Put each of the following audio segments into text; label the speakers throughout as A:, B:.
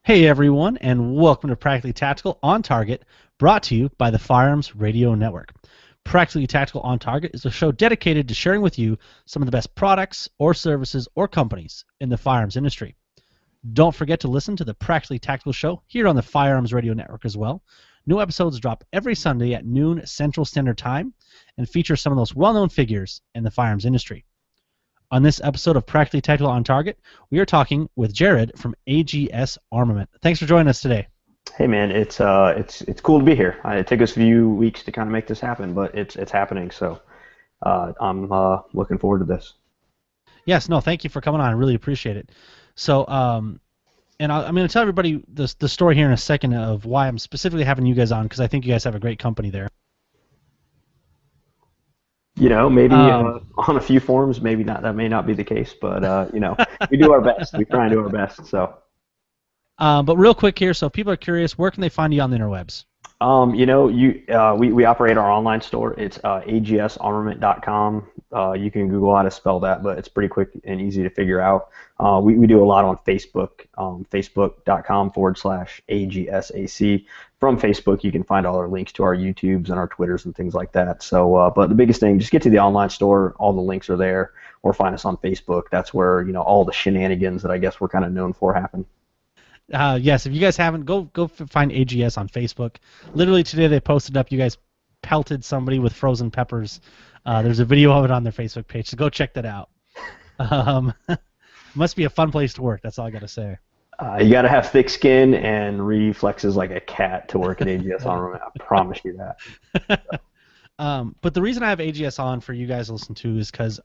A: Hey everyone, and welcome to Practically Tactical on Target, brought to you by the Firearms Radio Network. Practically Tactical on Target is a show dedicated to sharing with you some of the best products or services or companies in the firearms industry. Don't forget to listen to the Practically Tactical show here on the Firearms Radio Network as well. New episodes drop every Sunday at noon Central Standard Time and feature some of those well-known figures in the firearms industry. On this episode of Practically Tactical on Target, we are talking with Jahred from AGS Armament. Thanks for joining us today.
B: Hey man, it's cool to be here. It took us a few weeks to kind of make this happen, but it's happening. So I'm looking forward to this.
A: Yes, no, thank you for coming on. I really appreciate it. So, and I'm going to tell everybody the story here in a second of why I'm specifically having you guys on, because I think you guys have a great company there.
B: You know, maybe on a few forums, maybe not. That may not be the case, but you know, we do our best. We try and do our best. So.
A: But real quick here, so if people are curious, where can they find you on the interwebs?
B: You know, we operate our online store. It's agsarmament.com. You can Google how to spell that, but it's pretty quick and easy to figure out. We do a lot on Facebook, facebook.com/AGSAC. From Facebook, you can find all our links to our YouTubes and our Twitters and things like that. So, but the biggest thing, just get to the online store. All the links are there, or find us on Facebook. That's where, you know, all the shenanigans that I guess we're kind of known for happen.
A: Yes, if you guys haven't, go find AGS on Facebook. Literally today they posted up, you guys pelted somebody with frozen peppers. There's a video of it on their Facebook page, so go check that out. Must be a fun place to work, that's all I got to say.
B: You got to have thick skin and reflexes like a cat to work at AGS Armament. I promise you that.
A: But the reason I have AGS on for you guys to listen to is because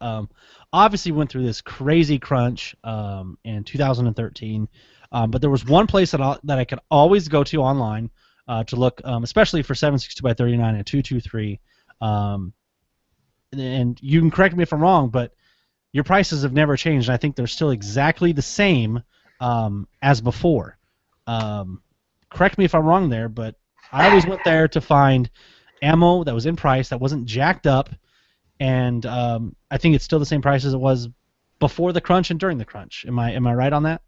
A: obviously we went through this crazy crunch in 2013. But there was one place that I could always go to online to look, especially for 7.62x39 and 223. And you can correct me if I'm wrong, but your prices have never changed. And I think they're still exactly the same as before. Correct me if I'm wrong there, but I always went there to find ammo that was in price, that wasn't jacked up, and I think it's still the same price as it was before the crunch and during the crunch. Am I right on that?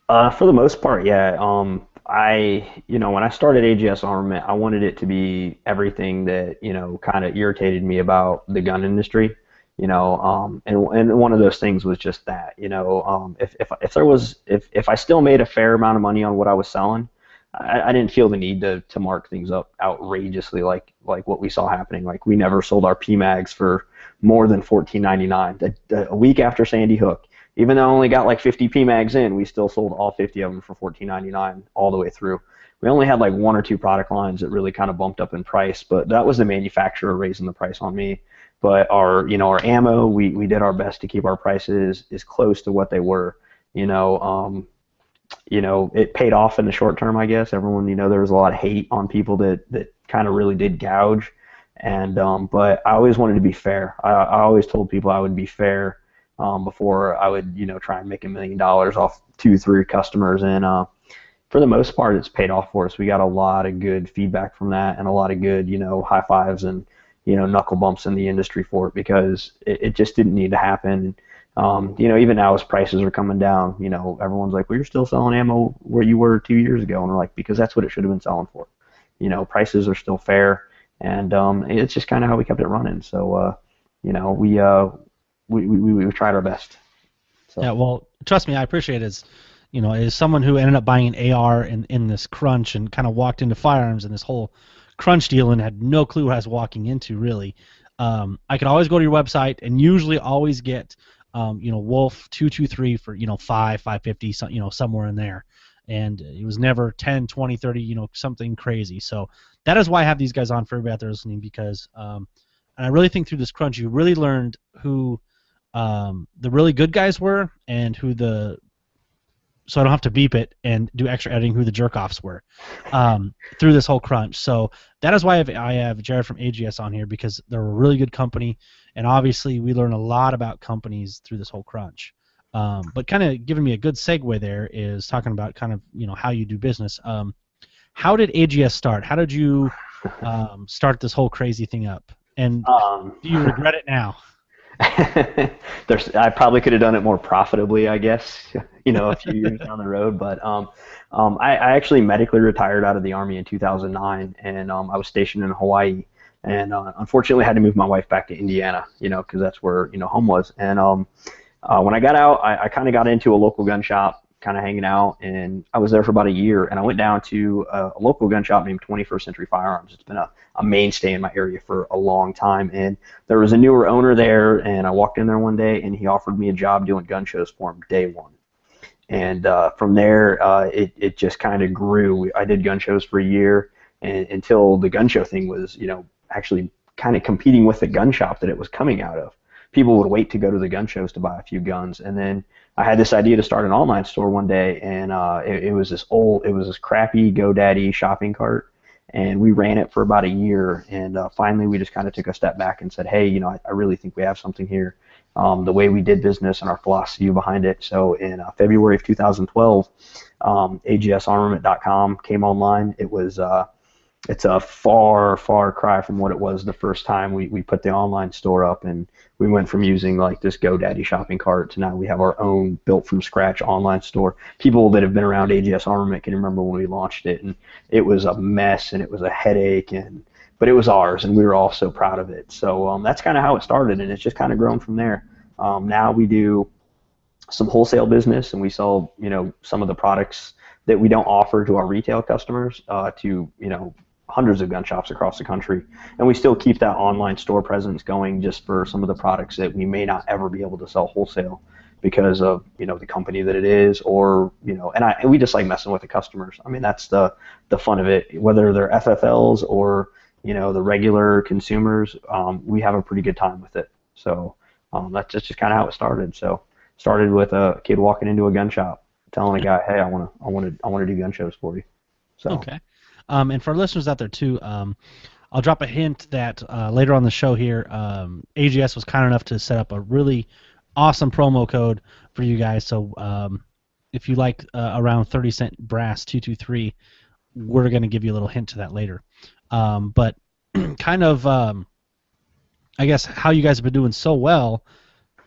B: For the most part, yeah. When I started AGS Armament, I wanted it to be everything that, you know, kind of irritated me about the gun industry, you know, and one of those things was just that, you know, if I still made a fair amount of money on what I was selling, I didn't feel the need to mark things up outrageously like what we saw happening. Like, we never sold our PMags for more than $14.99. A week after Sandy Hook. Even though I only got like 50 PMags in, we still sold all 50 of them for $14.99 all the way through. We only had like one or two product lines that really kind of bumped up in price, but that was the manufacturer raising the price on me. But our ammo, we did our best to keep our prices as close to what they were. It paid off in the short term, I guess. Everyone, there was a lot of hate on people that kind of really did gouge, and but I always wanted to be fair. I always told people I would be fair. Before I would, try and make $1 million off 2-3 customers, and for the most part, it's paid off for us. We got a lot of good feedback from that, and a lot of good, high fives and knuckle bumps in the industry for it, because it just didn't need to happen. Even now as prices are coming down, everyone's like, well, you're still selling ammo where you were 2 years ago, and we're like, because that's what it should have been selling for. Prices are still fair, and it's just kind of how we kept it running. So, we tried our best. So.
A: Yeah, well, trust me, I appreciate it. As someone who ended up buying an AR in this crunch and kind of walked into firearms in this whole crunch deal and had no clue what I was walking into, really. I could always go to your website and usually always get, Wolf 223 for, $550, somewhere in there. And it was never 10, 20, 30, something crazy. So that is why I have these guys on for everybody out there listening, because and I really think through this crunch, you really learned who the really good guys were, and so I don't have to beep it and do extra editing, who the jerk-offs were through this whole crunch. So that is why I have Jahred from AGS on here, because they're a really good company, and obviously we learn a lot about companies through this whole crunch. But kind of giving me a good segue there is talking about kind of how you do business. How did AGS start? How did you start this whole crazy thing up? And do you regret it now?
B: I probably could have done it more profitably, I guess. a few years down the road. But I actually medically retired out of the Army in 2009, and I was stationed in Hawaii. And unfortunately, I had to move my wife back to Indiana, because that's where home was. And when I got out, I kind of got into a local gun shop, kind of hanging out, and I was there for about a year. And I went down to a local gun shop named 21st Century Firearms. It's been a mainstay in my area for a long time. And there was a newer owner there, and I walked in there one day, and he offered me a job doing gun shows for him day one. And from there, it just kind of grew. I did gun shows for a year, and until the gun show thing was, actually kind of competing with the gun shop that it was coming out of. People would wait to go to the gun shows to buy a few guns, and then I had this idea to start an online store one day, and it was this crappy GoDaddy shopping cart, and we ran it for about a year, and finally we just kind of took a step back and said, hey, I really think we have something here. The way we did business and our philosophy behind it. So in February of 2012, AGSarmament.com came online. It's a far, far cry from what it was the first time we put the online store up, and we went from using like this GoDaddy shopping cart to now we have our own built from scratch online store. People that have been around AGS Armament can remember when we launched it, and it was a mess and it was a headache, but it was ours, and we were all so proud of it. So that's kind of how it started, and it's just kind of grown from there. Now we do some wholesale business, and we sell some of the products that we don't offer to our retail customers to hundreds of gun shops across the country, and we still keep that online store presence going just for some of the products that we may not ever be able to sell wholesale because of the company that it is, or and we just like messing with the customers. I mean, that's the fun of it, whether they're FFLs or the regular consumers. We have a pretty good time with it. So that's just kind of how it started. So started with a kid walking into a gun shop telling a guy, hey, I want to do gun shows for you. So
A: Okay. And for our listeners out there too, I'll drop a hint that later on the show here, AGS was kind enough to set up a really awesome promo code for you guys. So if you like around 30-cent brass 223, we're going to give you a little hint to that later. But kind of, I guess, how you guys have been doing so well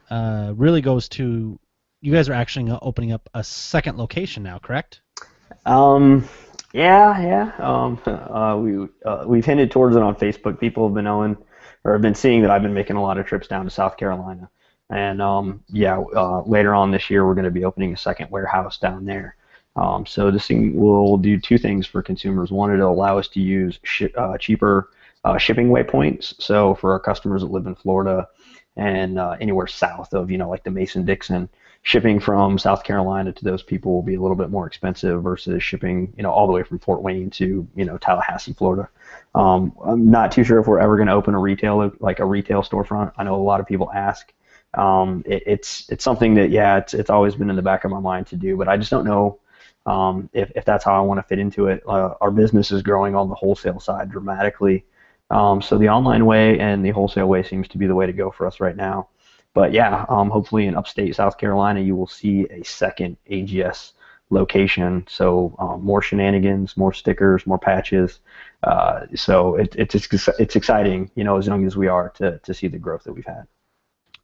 A: really goes to you guys are actually opening up a second location now, correct?
B: Yeah. We've hinted towards it on Facebook. People have been knowing or have been seeing that I've been making a lot of trips down to South Carolina. And later on this year, we're going to be opening a second warehouse down there. So this thing will do two things for consumers. One, it'll allow us to use cheaper shipping waypoints. So for our customers that live in Florida and anywhere south of, like the Mason-Dixon, shipping from South Carolina to those people will be a little bit more expensive versus shipping, all the way from Fort Wayne to, Tallahassee, Florida. I'm not too sure if we're ever going to open a retail storefront. I know a lot of people ask. It's something that, it's always been in the back of my mind to do, but I just don't know if that's how I want to fit into it. Our business is growing on the wholesale side dramatically. So the online way and the wholesale way seems to be the way to go for us right now. But hopefully in upstate South Carolina, you will see a second AGS location. So more shenanigans, more stickers, more patches. So it's exciting, as young as we are, to see the growth that we've had.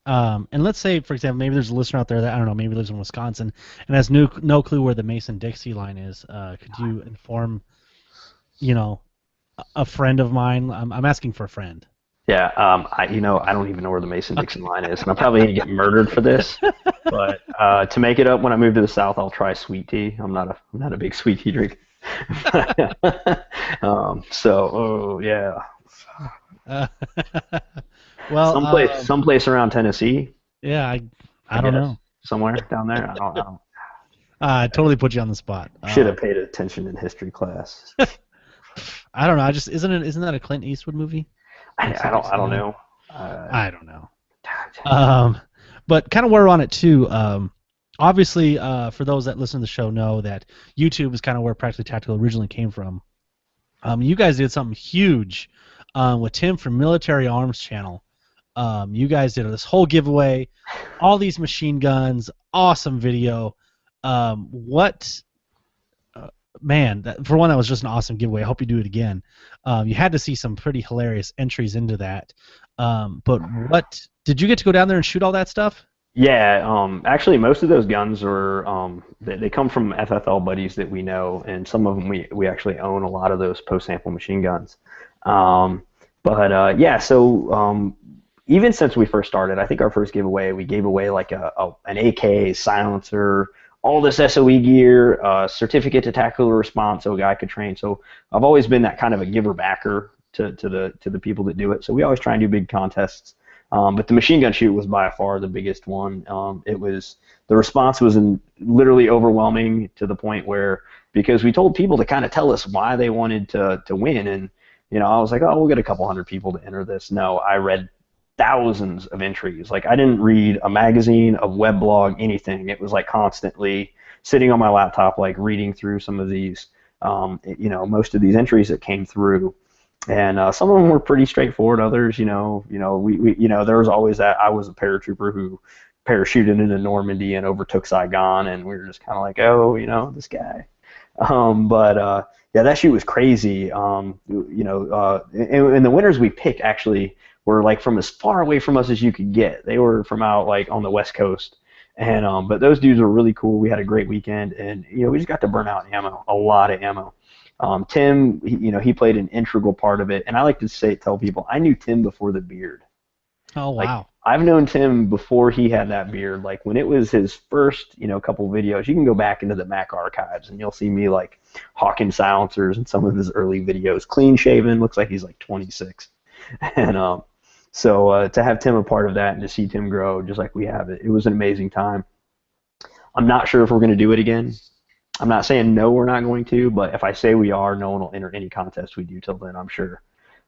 A: And let's say, for example, maybe there's a listener out there that, I don't know, maybe lives in Wisconsin and has no clue where the Mason-Dixie line is. Could you inform, a friend of mine? I'm asking for a friend.
B: Yeah, I don't even know where the Mason-Dixon line is, and I'm probably gonna get murdered for this. But to make it up, when I move to the South, I'll try sweet tea. I'm not a big sweet tea drinker.
A: Well,
B: someplace around Tennessee.
A: Yeah, I don't know.
B: Somewhere down there. I don't.
A: I totally put you on the spot.
B: Should have paid attention in history class.
A: I don't know. Isn't that a Clint Eastwood movie?
B: I don't know.
A: I don't know. But kind of where we're on it too. Obviously, for those that listen to the show know that YouTube is kind of where Practically Tactical originally came from. You guys did something huge with Tim from Military Arms Channel. You guys did this whole giveaway, all these machine guns, awesome video. Man, for one, that was just an awesome giveaway. I hope you do it again. You had to see some pretty hilarious entries into that. But what did you get to go down there and shoot all that stuff?
B: Yeah, actually, most of those guns are they come from FFL buddies that we know, and some of them we actually own a lot of those post sample machine guns. Um, but yeah, so even since we first started, I think our first giveaway we gave away like an AK silencer, all this SOE gear, certificate to tactical response, so a guy could train. So I've always been that kind of a giver backer to the people that do it. So we always try and do big contests. But the machine gun shoot was by far the biggest one. It was the response was literally overwhelming to the point where because we told people to kind of tell us why they wanted to win, and I was like, oh, we'll get a couple hundred people to enter this. No, I read thousands of entries. Like I didn't read a magazine, a web blog, anything. It was like constantly sitting on my laptop, like reading through some of these, most of these entries that came through. And some of them were pretty straightforward. Others, there was always that. I was a paratrooper who parachuted into Normandy and overtook Saigon, and we were just kind of like, oh, this guy. But yeah, that shoot was crazy. And the winners we picked actually were like from as far away from us as you could get. They were from out like on the West Coast, and but those dudes were really cool. We had a great weekend, and we just got to burn out ammo, a lot of ammo. Tim, he played an integral part of it, and I like to tell people, I knew Tim before the beard.
A: Oh
B: Like
A: wow.
B: I've known Tim before he had that beard. Like when it was his first, couple videos, you can go back into the Mac archives and you'll see me like hawking silencers in some of his early videos. Clean shaven, looks like he's like 26. And so to have Tim a part of that and to see Tim grow just like we have it was an amazing time. I'm not sure if we're going to do it again. I'm not saying no, we're not going to, but if I say we are, no one will enter any contest we do till then, I'm sure.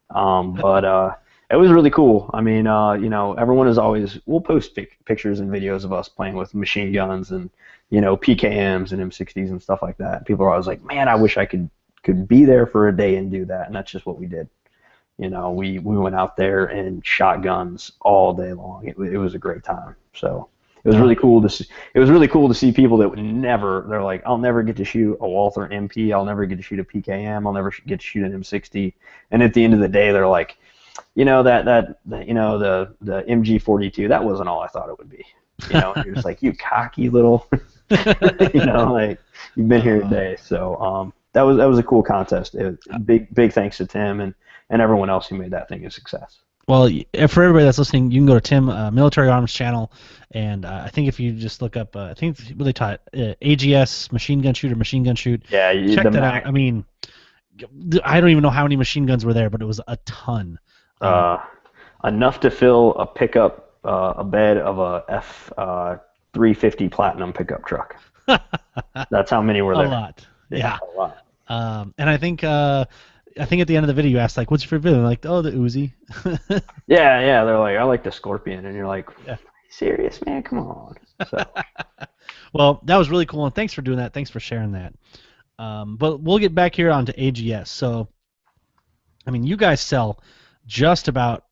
B: But it was really cool. I mean, everyone is always, we'll post pictures and videos of us playing with machine guns and, PKMs and M60s and stuff like that. People are always like, man, I wish I could be there for a day and do that. And that's just what we did. We went out there and shot guns all day long. It was a great time. So it was really cool to see. It was really cool to see people that would never. They're like, I'll never get to shoot a Walther MP. I'll never get to shoot a PKM. I'll never get to shoot an M60. And at the end of the day, they're like, the MG42. That wasn't all I thought it would be. You're just like, you cocky little. Like you've been here today. So that was a cool contest. Big thanks to Tim and everyone else who made that thing a success.
A: Well, for everybody that's listening, you can go to Tim Military Arms channel, and I think if you just look up, I think what they taught AGS machine gun shoot or machine gun shoot.
B: Yeah,
A: check that out. I mean, I don't even know how many machine guns were there, but it was a ton.
B: Enough to fill a pickup, a bed of a F 350 Platinum pickup truck. That's how many were there.
A: A lot. Yeah.
B: A lot.
A: And I think at the end of the video you asked like, "What's your favorite video?" Like, "Oh, the Uzi."
B: Yeah. They're like, "I like the Scorpion," and you're like,
A: yeah.
B: "Serious, man? Come on." So.
A: Well, that was really cool, and thanks for doing that. Thanks for sharing that. But we'll get back here onto AGS. So, I mean, you guys sell just about.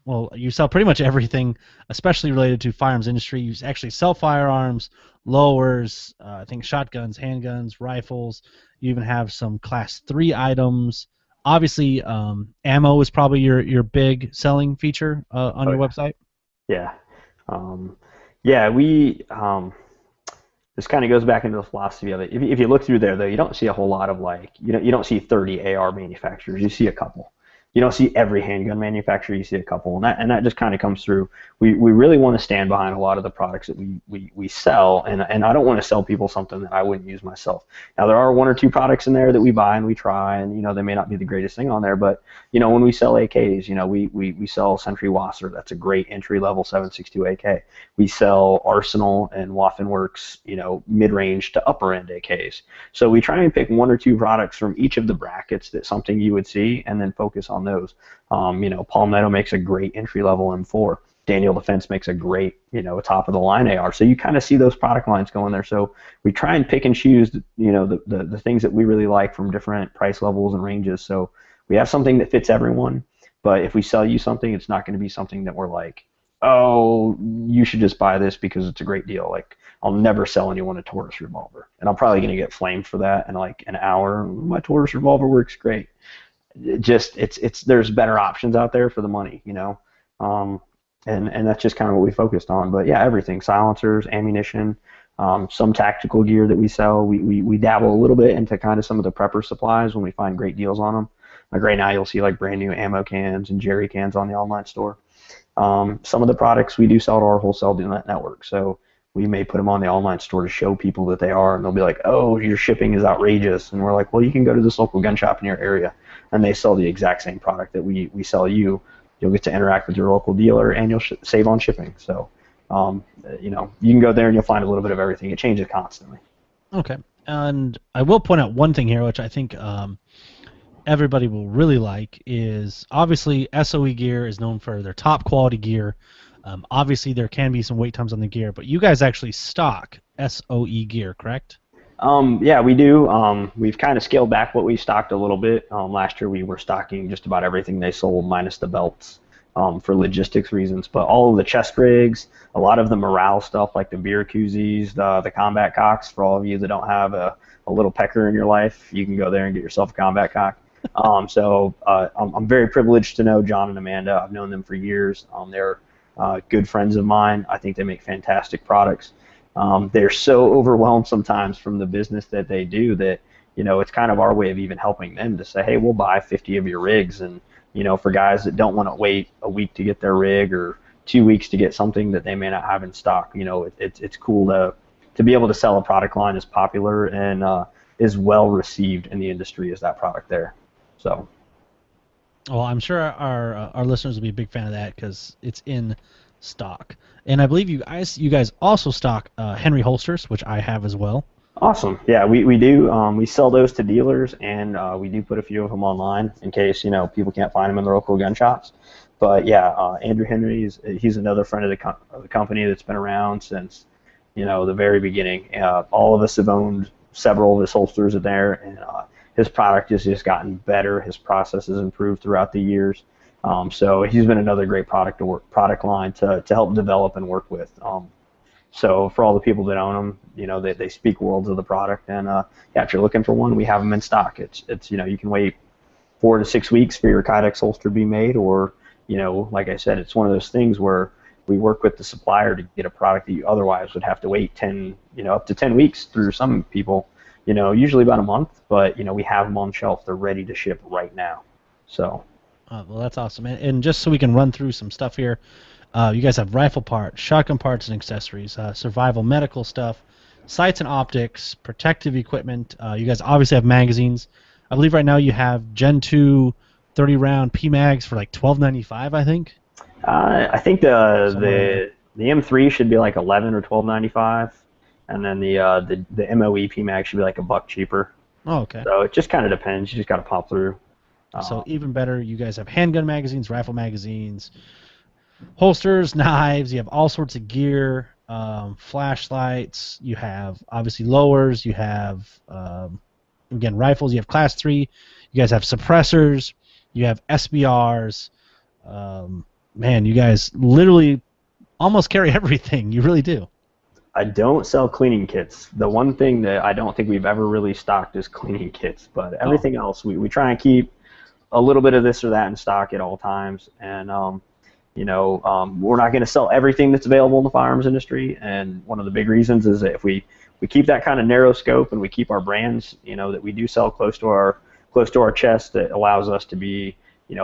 A: Well, you sell pretty much everything, especially related to firearms industry. You actually sell firearms, lowers, I think shotguns, handguns, rifles. You even have some Class 3 items. Obviously, ammo is probably your big selling feature on your website.
B: Yeah. We this kind of goes back into the philosophy of it. If you look through there, though, you don't see a whole lot of you don't see 30 AR manufacturers. You see a couple. You don't see every handgun manufacturer. You see a couple, and that just kind of comes through. We really want to stand behind a lot of the products that we sell, and I don't want to sell people something that I wouldn't use myself. Now there are one or two products in there that we buy and we try, and they may not be the greatest thing on there, but when we sell AKs, we sell Sentry Wasser. That's a great entry level 7.62 AK. We sell Arsenal and Waffen Works, mid-range to upper end AKs. So we try and pick one or two products from each of the brackets that's something you would see, and then focus on those. Palmetto makes a great entry-level M4. Daniel Defense makes a great, top-of-the-line AR. So you kind of see those product lines going there. So we try and pick and choose, the things that we really like from different price levels and ranges. So we have something that fits everyone. But if we sell you something, it's not going to be something that we're like, oh, you should just buy this because it's a great deal. Like, I'll never sell anyone a Taurus revolver. And I'm probably going to get flamed for that in like an hour. My Taurus revolver works great. There's better options out there for the money, and that's just kind of what we focused on. But yeah, everything: silencers, ammunition, some tactical gear that we sell. We dabble a little bit into kind of some of the prepper supplies when we find great deals on them. Like right now, you'll see like brand new ammo cans and jerry cans on the online store. Some of the products we do sell to our wholesale network, so we may put them on the online store to show people that they are, and they'll be like, "Oh, your shipping is outrageous," and we're like, "Well, you can go to this local gun shop in your area, and they sell the exact same product that we sell you. You'll get to interact with your local dealer, and you'll save on shipping." So, you can go there and you'll find a little bit of everything. It changes constantly.
A: Okay. And I will point out one thing here, which I think everybody will really like, is obviously SOE gear is known for their top quality gear. Obviously, there can be some wait times on the gear, but you guys actually stock SOE gear, correct?
B: Yeah, we do. We've kind of scaled back what we stocked a little bit. Last year we were stocking just about everything they sold minus the belts for logistics reasons. But all of the chest rigs, a lot of the morale stuff like the beer koozies, the combat cocks, for all of you that don't have a little pecker in your life, you can go there and get yourself a combat cock. I'm very privileged to know John and Amanda. I've known them for years. They're good friends of mine. I think they make fantastic products. They're so overwhelmed sometimes from the business that they do that, it's kind of our way of even helping them to say, hey, we'll buy 50 of your rigs. And, for guys that don't want to wait a week to get their rig or 2 weeks to get something that they may not have in stock, it's cool to be able to sell a product line as popular and is well received in the industry as that product there. So.
A: Well, I'm sure our listeners will be a big fan of that because it's in stock. And I believe you guys also stock Henry holsters, which I have as well.
B: Awesome. Yeah, we do. We sell those to dealers, and we do put a few of them online in case people can't find them in the local gun shops. But yeah, Andrew Henry he's another friend of the company that's been around since the very beginning. All of us have owned several of his holsters in there, and his product has just gotten better. His process has improved throughout the years. So he's been another great product line to help develop and work with. So for all the people that own them, they speak worlds of the product. And yeah, if you're looking for one, we have them in stock. It's you can wait 4 to 6 weeks for your Kydex holster to be made, or like I said, it's one of those things where we work with the supplier to get a product that you otherwise would have to wait up to 10 weeks through some people. Usually about a month, but we have them on shelf. They're ready to ship right now. So.
A: Well, that's awesome. And just so we can run through some stuff here, you guys have rifle parts, shotgun parts and accessories, survival medical stuff, sights and optics, protective equipment. You guys obviously have magazines. I believe right now you have Gen 2 30-round PMags for like $12.95, I think.
B: I think the M3 should be like 11 or 12.95, and then the MOE PMag should be like $1 cheaper.
A: Oh, okay.
B: So it just kind of depends. You just got to pop through.
A: So even better, you guys have handgun magazines, rifle magazines, holsters, knives. You have all sorts of gear, flashlights. You have obviously lowers. You have again rifles. You have Class 3. You guys have suppressors. You have SBRs. Man, you guys literally almost carry everything. You really do.
B: I don't sell cleaning kits. The one thing that I don't think we've ever really stocked is cleaning kits, but everything else we try and keep a little bit of this or that in stock at all times. And we're not going to sell everything that's available in the firearms industry. And one of the big reasons is that if we keep that kind of narrow scope and we keep our brands, that we do sell close to our chest, that allows us to be,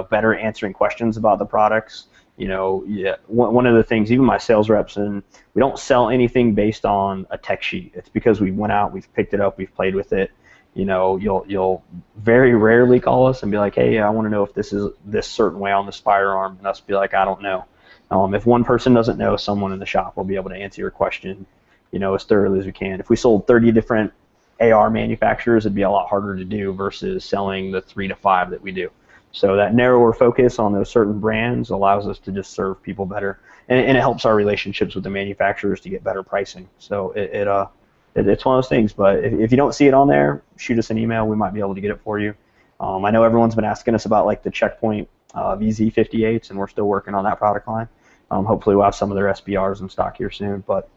B: better answering questions about the products. One of the things, even my sales reps, and we don't sell anything based on a tech sheet. It's because we went out, we've picked it up, we've played with it. You'll very rarely call us and be like, hey, I want to know if this is this certain way on this firearm, and us be like, I don't know. If one person doesn't know, someone in the shop will be able to answer your question, as thoroughly as we can. If we sold 30 different AR manufacturers, it'd be a lot harder to do versus selling the 3 to 5 that we do. So that narrower focus on those certain brands allows us to just serve people better, and it helps our relationships with the manufacturers to get better pricing. So it's one of those things. But if you don't see it on there, shoot us an email. We might be able to get it for you. I know everyone's been asking us about like the Checkpoint VZ58s, and we're still working on that product line. Hopefully we'll have some of their SBRs in stock here soon. But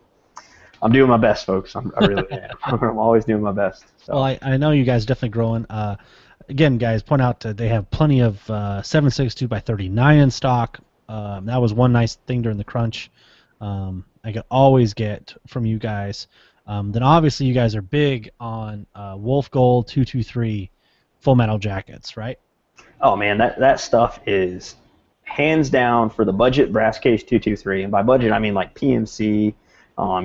B: I'm doing my best, folks. I really am. I'm always doing my best. So.
A: Well, I know you guys are definitely growing. Again, guys, point out they have plenty of 7.62 by 39 in stock. That was one nice thing during the crunch. I could always get from you guys. Then obviously you guys are big on Wolf Gold 223 Full Metal jackets, right?
B: Oh man, that stuff is hands down for the budget brass case 223, and by budget I mean like PMC,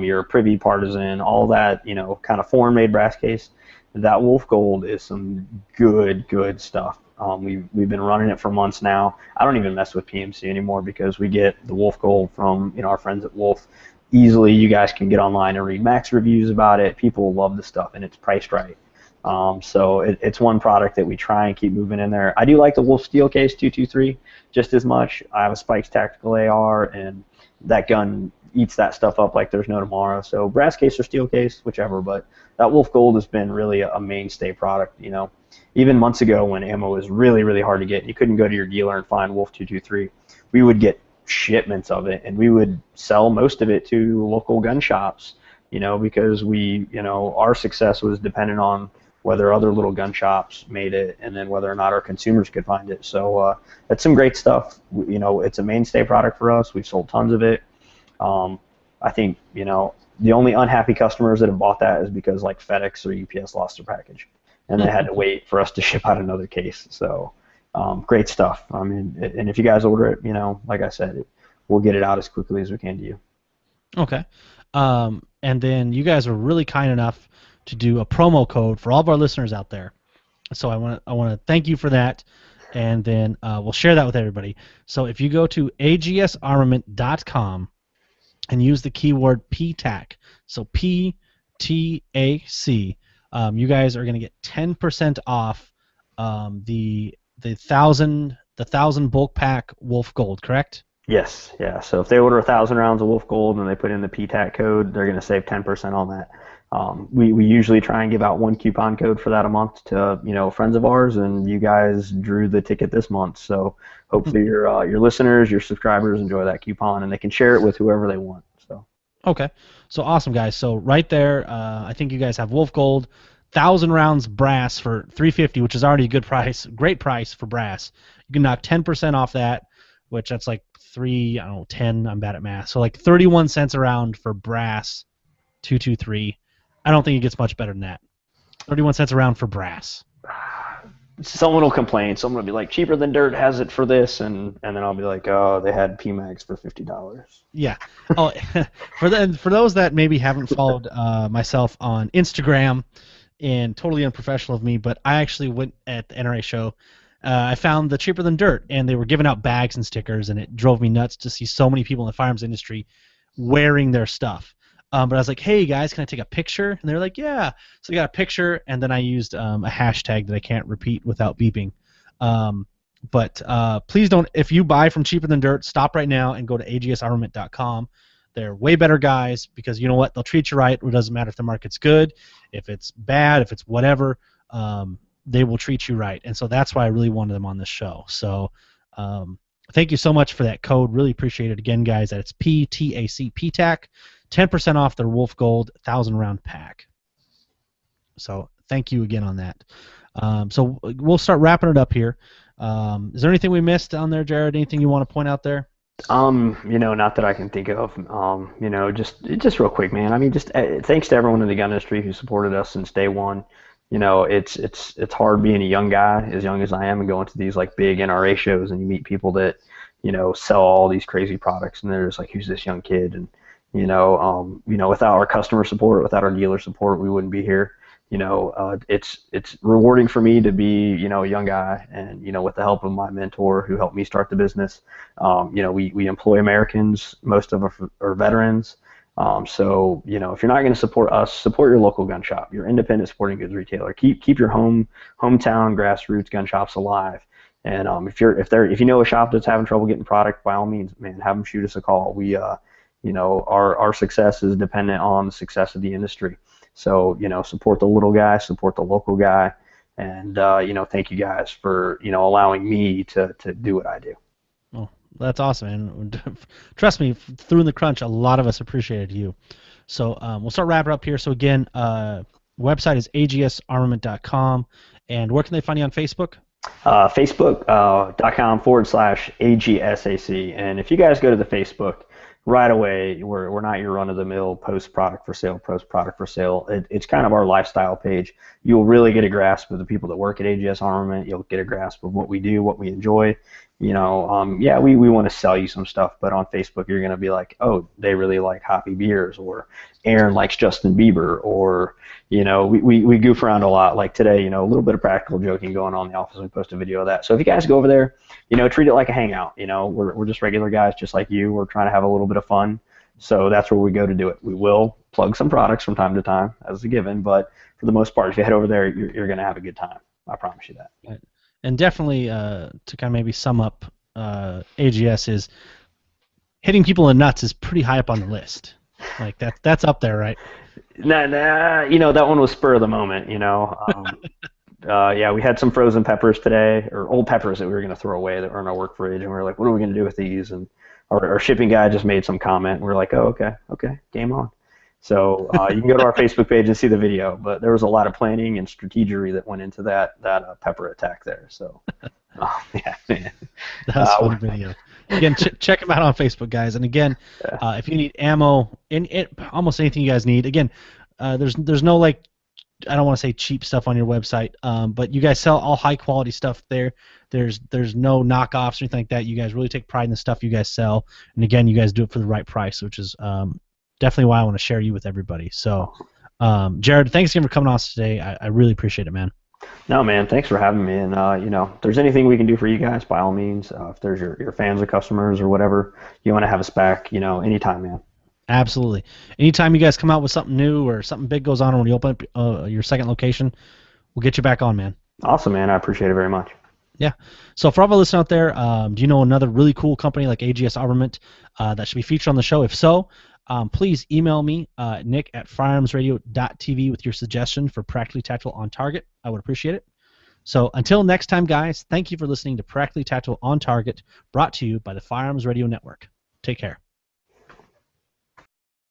B: your Privy Partisan, all that kind of foreign made brass case. That Wolf Gold is some good stuff. We've been running it for months now. I don't even mess with PMC anymore because we get the Wolf Gold from our friends at Wolf. Easily, you guys can get online and read max reviews about it. People love the stuff, and it's priced right. So it's one product that we try and keep moving in there. I do like the Wolf Steel Case 223 just as much. I have a Spikes Tactical AR, and that gun eats that stuff up like there's no tomorrow. So brass case or steel case, whichever. But that Wolf Gold has been really a mainstay product. Even months ago when ammo was really hard to get, you couldn't go to your dealer and find Wolf 223. We would get shipments of it, and we would sell most of it to local gun shops. Because our success was dependent on whether other little gun shops made it, and then whether or not our consumers could find it. So that's some great stuff. It's a mainstay product for us. We've sold tons of it. I think the only unhappy customers that have bought that is because like FedEx or UPS lost their package, and they had to wait for us to ship out another case. So great stuff. I mean, and if you guys order it, like I said, we'll get it out as quickly as we can to you.
A: Okay. And then you guys were really kind enough to do a promo code for all of our listeners out there. So I want to thank you for that, and then we'll share that with everybody. So if you go to agsarmament.com and use the keyword PTAC, so PTAC, you guys are going to get 10% off the 1,000 bulk pack Wolf Gold, correct?
B: Yes, yeah. So if they order 1,000 rounds of Wolf Gold and they put in the PTAC code, they're going to save 10% on that. We usually try and give out one coupon code for that a month to friends of ours, and you guys drew the ticket this month. So hopefully your listeners, your subscribers enjoy that coupon, and they can share it with whoever they want. So
A: okay, so awesome guys. So right there, I think you guys have Wolf Gold, 1,000 rounds brass for $350, which is already a good price, great price for brass. You can knock 10% off that, which that's like 10. I'm bad at math. So like 31 cents a round for brass 223. I don't think it gets much better than that. 31 cents a round for brass.
B: Someone will complain. Someone will be like, cheaper than dirt has it for this, and then I'll be like, oh, they had PMags for $50.
A: Yeah. Oh, for those that maybe haven't followed myself on Instagram, and totally unprofessional of me, but I actually went at the NRA show. I found the cheaper than dirt, and they were giving out bags and stickers, and it drove me nuts to see so many people in the firearms industry wearing their stuff. But I was like, hey guys, can I take a picture? And they're like, yeah. So I got a picture, and then I used a hashtag that I can't repeat without beeping. But please don't, if you buy from Cheaper Than Dirt, stop right now and go to agsarmament.com. They're way better guys because you know what? They'll treat you right. It doesn't matter if the market's good, if it's bad, if it's whatever. They will treat you right. And so that's why I really wanted them on this show. So thank you so much for that code. Really appreciate it. Again, guys, that's PTAC, PTAC, 10% off their Wolf Gold 1,000 round pack. So thank you again on that. So we'll start wrapping it up here. Is there anything we missed on there, Jahred? Anything you want to point out there?
B: Not that I can think of. Just real quick, man. I mean, just thanks to everyone in the gun industry who supported us since day one. It's hard being a young guy, as young as I am, and going to these like big NRA shows, and you meet people that sell all these crazy products, and they're just like, who's this young kid? And without our customer support, without our dealer support, we wouldn't be here. It's rewarding for me to be a young guy, and with the help of my mentor who helped me start the business. We employ Americans. Most of us are veterans. So if you're not going to support us, support your local gun shop, your independent sporting goods retailer. Keep your hometown grassroots gun shops alive. And if you know a shop that's having trouble getting product, by all means, man, have them shoot us a call. We our success is dependent on the success of the industry. So support the little guy, support the local guy, and thank you guys for allowing me to do what I do.
A: Oh, that's awesome, and trust me, through the crunch, a lot of us appreciated you. So we'll start wrapping up here. So again, website is agsarmament.com, and where can they find you on Facebook?
B: Facebook.com/AGSAC. And if you guys go to the Facebook right away, we're not your run of the mill post product for sale. It's kind of our lifestyle page. You'll really get a grasp of the people that work at AGS Armament. You'll get a grasp of what we do, what we enjoy. Yeah, we want to sell you some stuff, but on Facebook, you're going to be like, oh, they really like hoppy beers, or Aaron likes Justin Bieber, or we goof around a lot. Like today, a little bit of practical joking going on in the office. We post a video of that. So if you guys go over there, treat it like a hangout. We're just regular guys, just like you. We're trying to have a little bit of fun. So that's where we go to do it. We will plug some products from time to time, as a given, but for the most part, if you head over there, you're going to have a good time. I promise you that.
A: Right. And definitely, to kind of maybe sum up, AGS is hitting people in the nuts is pretty high up on the list. Like that's up there, right?
B: Nah, that one was spur of the moment. Yeah, we had some frozen peppers today, or old peppers that we were going to throw away that were in our work fridge, and we were like, what are we going to do with these? And our shipping guy just made some comment, and we are like, oh, okay, game on. So you can go to our Facebook page and see the video, but there was a lot of planning and strategery that went into that pepper attack there. So, yeah, man.
A: That was a fun video. Again, check them out on Facebook, guys. And again, if you need ammo, almost anything you guys need, again, there's no I don't want to say cheap stuff on your website, but you guys sell all high quality stuff there. There's no knockoffs or anything like that. You guys really take pride in the stuff you guys sell, and again, you guys do it for the right price, which is definitely why I want to share you with everybody. So, Jahred, thanks again for coming on today. I really appreciate it, man.
B: No, man, thanks for having me. And if there's anything we can do for you guys, by all means. If there's your fans or customers or whatever, you want to have us back, anytime, man.
A: Absolutely. Anytime you guys come out with something new or something big goes on, or when you open up your second location, we'll get you back on, man.
B: Awesome, man. I appreciate it very much.
A: Yeah. So for all of our listeners out there, do you know another really cool company like AGS Armament that should be featured on the show? If so, please email me, nick@firearmsradio.tv, with your suggestion for Practically Tactical on Target. I would appreciate it. So until next time, guys, thank you for listening to Practically Tactical on Target, brought to you by the Firearms Radio Network. Take care.